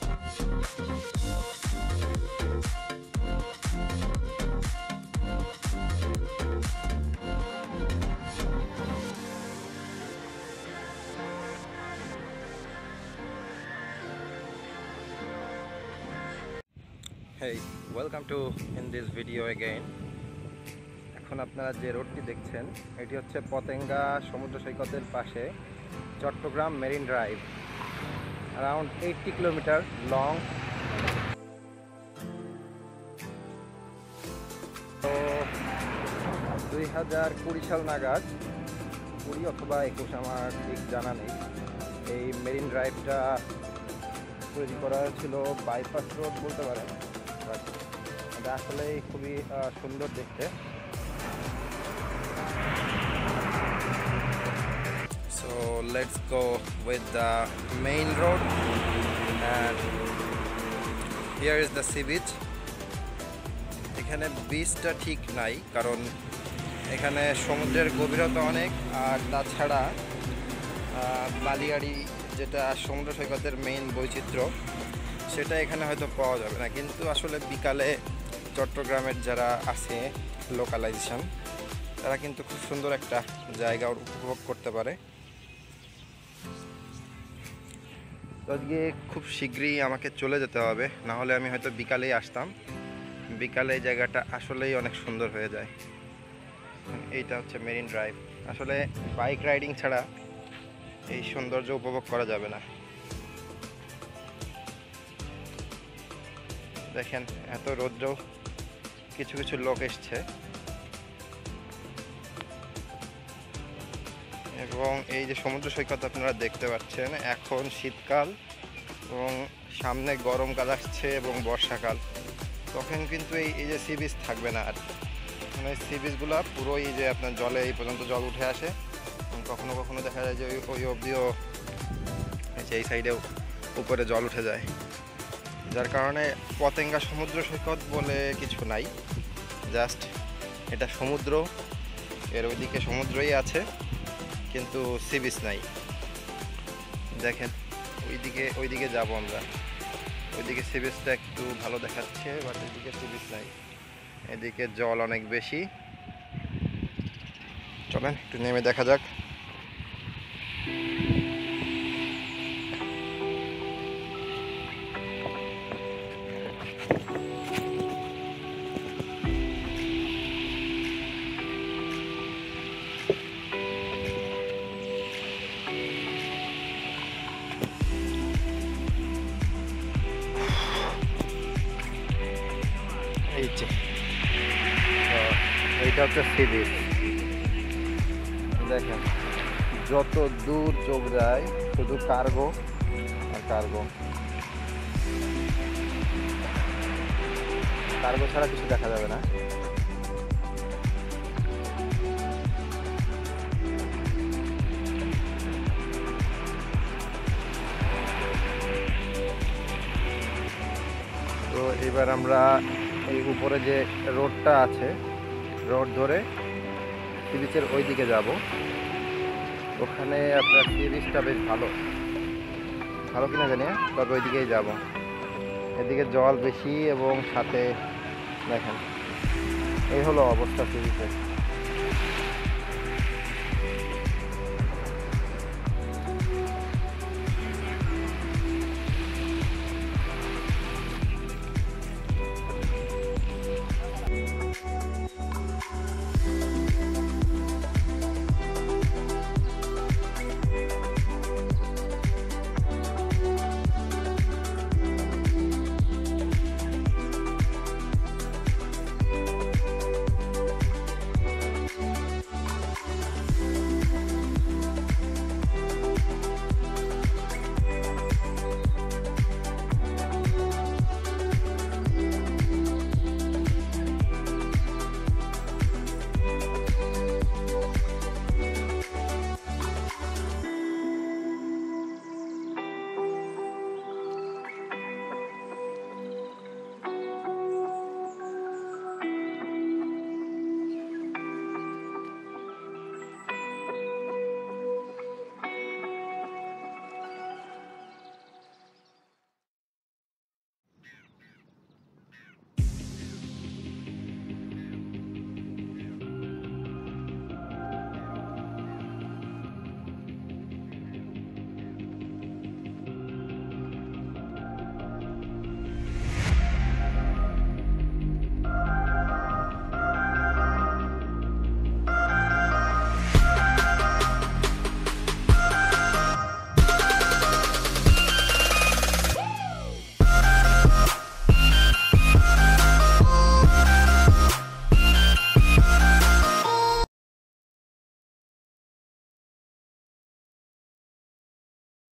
Hey, welcome to in this video again. এখন আপনারা যে রোডটি দেখছেন এটি হচ্ছে পতেঙ্গা সমুদ্র সৈকতের পাশে Chattogram marine drive, around 80 kilometre long. তো 2020 সাল নাগাদ, 20 অথবা 21 আমার ঠিক জানা নেই, এই মেরিন ড্রাইভটা তৈরি করা ছিল। বাইপাস রোড বলতে পারেন, এটা আসলে খুবই সুন্দর দেখতে। So let's go with the main road, and here is the sea beach. এখানে বিচটা ঠিক নাই, কারণ এখানে সমুদ্রের গভীরতা অনেক, আর তাছাড়া বালিয়াড়ি যেটা সমুদ্র সৈকতের মেইন বৈচিত্র্য, সেটা এখানে হয়তো পাওয়া যাবে না। কিন্তু আসলে বিকালে চট্টগ্রামের যারা আছে লোকালাইজেশন, তারা কিন্তু খুব সুন্দর একটা জায়গা উপভোগ করতে পারে। তো আজকে খুব শীঘ্রই আমাকে চলে যেতে হবে, না হলে আমি হয়তো বিকালেই আসতাম। বিকালে এই জায়গাটা আসলেই অনেক সুন্দর হয়ে যায়। এইটা হচ্ছে মেরিন ড্রাইভ। আসলে বাইক রাইডিং ছাড়া এই সৌন্দর্য উপভোগ করা যাবে না। দেখেন, এত রৌদ্র, কিছু কিছু লোক এসছে, এবং এই যে সমুদ্র সৈকত আপনারা দেখতে পাচ্ছেন, এখন শীতকাল এবং সামনে গরমকাল আসছে এবং বর্ষাকাল, তখন কিন্তু এই যে সি বিচ থাকবে না। আর মানে সি বিচগুলো পুরো এই যে আপনার জলে এই পর্যন্ত জল উঠে আসে, কখনো কখনো দেখা যায় যে ওই অবধিও এই সাইডেও উপরে জল উঠে যায়, যার কারণে পতেঙ্গা সমুদ্র সৈকত বলে কিছু নাই। জাস্ট এটা সমুদ্র, এর ওইদিকে সমুদ্রই আছে, কিন্তু সি বিচ নাই। দেখেন, ওইদিকে যাব আমরা, ওইদিকে সি বিচটা একটু ভালো দেখাচ্ছে, বাট এদিকে সি বিচ নাই, এদিকে জল অনেক বেশি। চলেন একটু নেমে দেখা যাক। এইটা হচ্ছে সি বিচ। দেখেন, যত দূর চোখ যায় শুধু কার্গো আর কার্গো, কার্গো ছাড়া কিছু দেখা যাবে না। তো এবার আমরা এই উপরে যে রোডটা আছে, রোড ধরে সি বিচের ওই দিকে যাব। ওখানে আপনার সি বিচটা বেশ ভালো কিনা জানি, তবে ওই দিকেই যাব। এদিকে জল বেশি এবং সাথে দেখেন এই হলো অবস্থা সি বিচের।